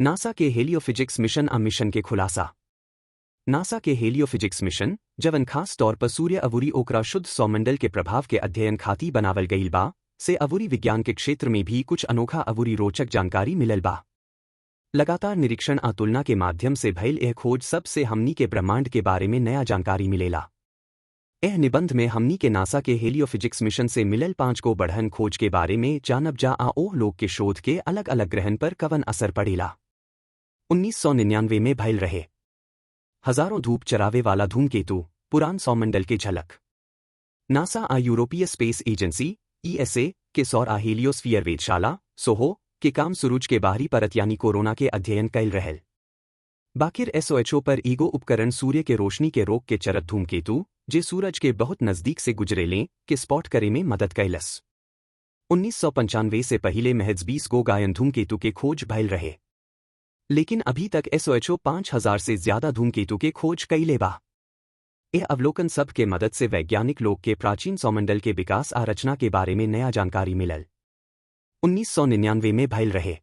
नासा के heliophysics mission mission के खुलासा। नासा के हेलियोफिजिक्स मिशन जवन खास तौर पर सूर्य अवुरी ओकरा शुद्ध सौमंडल के प्रभाव के अध्ययन खाती बनावल गईल बा से अवुरी विज्ञान के क्षेत्र में भी कुछ अनोखा अवुरी रोचक जानकारी मिलल बा। लगातार निरीक्षण तुलना के माध्यम से भइल यह खोज सबसे हमनी के ब्रह्मांड के बारे में नया जानकारी मिलेला। यह निबंध में हमनी के नासा के हेलियोफिजिक्स मिशन से मिलल 5 को बढ़न खोज के बारे में जानब जा ओह लोग के शोध के अलग अलग ग्रहण पर कवन असर पड़ेला। 1999 में भइल रहे हजारों धूप चरावे वाला धूमकेतु पुरान सौमंडल के झलक। नासा यूरोपीय स्पेस एजेंसी ESA के सौर हेलियोस्फीयर वेधशाला सोहो के काम सूरज के बाहरी परत यानी कोरोना के अध्ययन कैल रहल। बाकिर SOHO पर ईगो उपकरण सूर्य के रोशनी के रोक के चरत धूमकेतु जे सूरज के बहुत नजदीक से गुजरेले के स्पॉट करे में मदद कैलस। 1995 से पहले महज 20 गो गायन धूमकेतु के खोज भइल रहे, लेकिन अभी तक SOHO 5000 से ज्यादा धूमकेतु के खोज कैले बा। यह अवलोकन सब के मदद से वैज्ञानिक लोग के प्राचीन सौमंडल के विकास रचना के बारे में नया जानकारी मिलल। 1999 में भइल रहे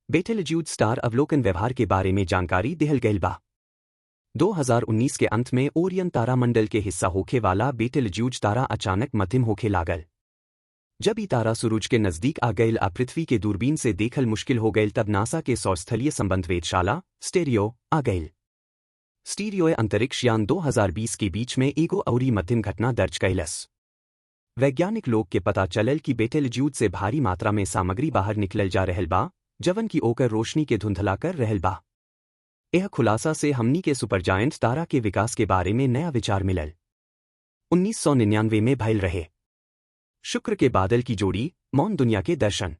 बेटेलज्यूड स्टार अवलोकन व्यवहार के बारे में जानकारी दिहल गईल बा। 2019 के अंत में ओरियन तारामंडल के हिस्सा होखे वाला बेटेलज्यूड तारा अचानक मध्यम होखे लागल। जब ई तारा सूरज के नजदीक आ गईल पृथ्वी के दूरबीन से देखल मुश्किल हो गईल तब नासा के सौरस्थलीय संबंध वेधशाला स्टेरियो आ गईल। स्टीरियो अंतरिक्ष यान 2020 के बीच में एगो अउरी मध्यम घटना दर्ज कैलस। वैज्ञानिक लोग के पता चलल कि बेटेलज्यूड से भारी मात्रा में सामग्री बाहर निकलल जा रहल बा जवन की ओकर रोशनी के धुंधला कर रहल बा। यह खुलासा से हमनी के सुपरजायंट तारा के विकास के बारे में नया विचार मिलल। 1999 में भइल रहे शुक्र के बादल की जोड़ी मौन दुनिया के दर्शन।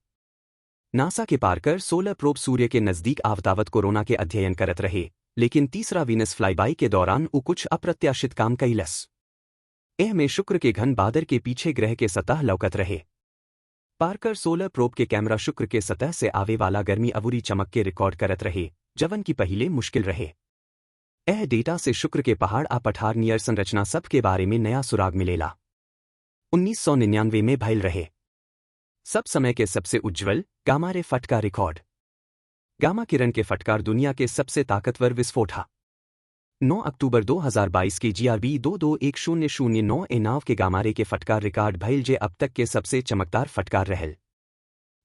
नासा के पार्कर सोलर प्रोब सूर्य के नजदीक आवतावत कोरोना के अध्ययन करत रहे, लेकिन तीसरा वीनस फ्लाईबाई के दौरान उ कुछ अप्रत्याशित काम कैलस। यह में शुक्र के घन बादल के पीछे ग्रह के सतह लौकत रहे। पार्कर सोलर प्रोब के कैमरा शुक्र के सतह से आवे वाला गर्मी अवुरी चमक के रिकॉर्ड करत रहे जवन की पहिले मुश्किल रहे। यह डेटा से शुक्र के पहाड़ पठार नियर संरचना सब के बारे में नया सुराग मिलेला। 1999 में भइल रहे सब समय के सबसे उज्ज्वल गामा रे फटका रिकॉर्ड। गामा किरण के फटकार दुनिया के सबसे ताकतवर विस्फोट था। 9 अक्टूबर 2022 की GRB 221009 नाव के गामा रे के फटकार रिकॉर्ड भइल जे अब तक के सबसे चमकदार फटकार रहल।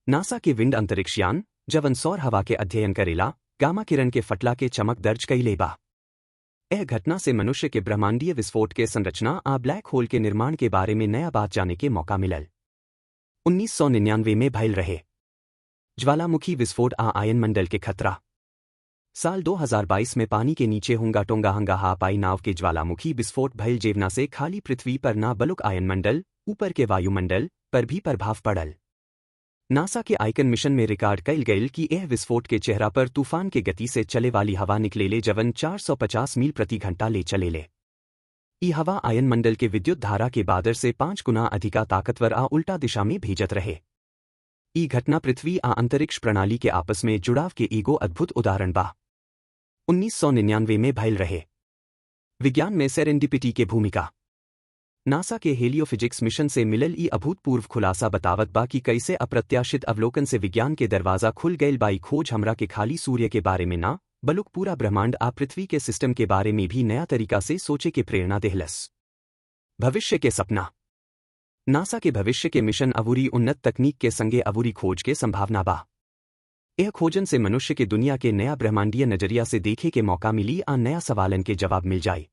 नासा के विंड अंतरिक्ष यान जवन सौर हवा के अध्ययन करेला गामा किरण के फटला के चमक दर्ज कैले बा। यह घटना से मनुष्य के ब्रह्मांडीय विस्फोट के संरचना ब्लैक होल के निर्माण के बारे में नया बात जाने के मौका मिलल। 1999 में भइल रहे ज्वालामुखी विस्फोट आयन मंडल के खतरा। साल 2022 में पानी के नीचे हुंगा टोंगा हंगा हापाई नाव के ज्वालामुखी विस्फोट भइल जेवना से खाली पृथ्वी पर ना बलुक आयन मंडल ऊपर के वायुमंडल पर भी प्रभाव पड़ल। नासा के आइकन मिशन में रिकॉर्ड कैल गईल कि यह विस्फोट के चेहरा पर तूफान के गति से चले वाली हवा निकलेले जवन 450 मील प्रति घंटा ले चलेले। ई हवा आयन मंडल के विद्युत धारा के बादर से 5 गुना अधिका ताकतवर उल्टा दिशा में भेजत रहे। ई घटना पृथ्वी अंतरिक्ष प्रणाली के आपस में जुड़ाव के एगो अद्भुत उदाहरण बा। 1999 में भइल रहे विज्ञान में सेरेंडिपिटी के भूमिका। नासा के हेलियोफिजिक्स मिशन से मिलल ई अभूतपूर्व खुलासा बतावत बा कि कैसे अप्रत्याशित अवलोकन से विज्ञान के दरवाजा खुल गईल बाई खोज हमरा के खाली सूर्य के बारे में ना बलुक पूरा ब्रह्मांड पृथ्वी के सिस्टम के बारे में भी नया तरीका से सोचे के प्रेरणा देहलस। भविष्य के सपना। नासा के भविष्य के मिशन अवुरी उन्नत तकनीक के संगे अवुरी खोज के संभावना बा। यह खोजन से मनुष्य के दुनिया के नया ब्रह्मांडीय नजरिया से देखे के मौका मिली नया सवालन के जवाब मिल जाए।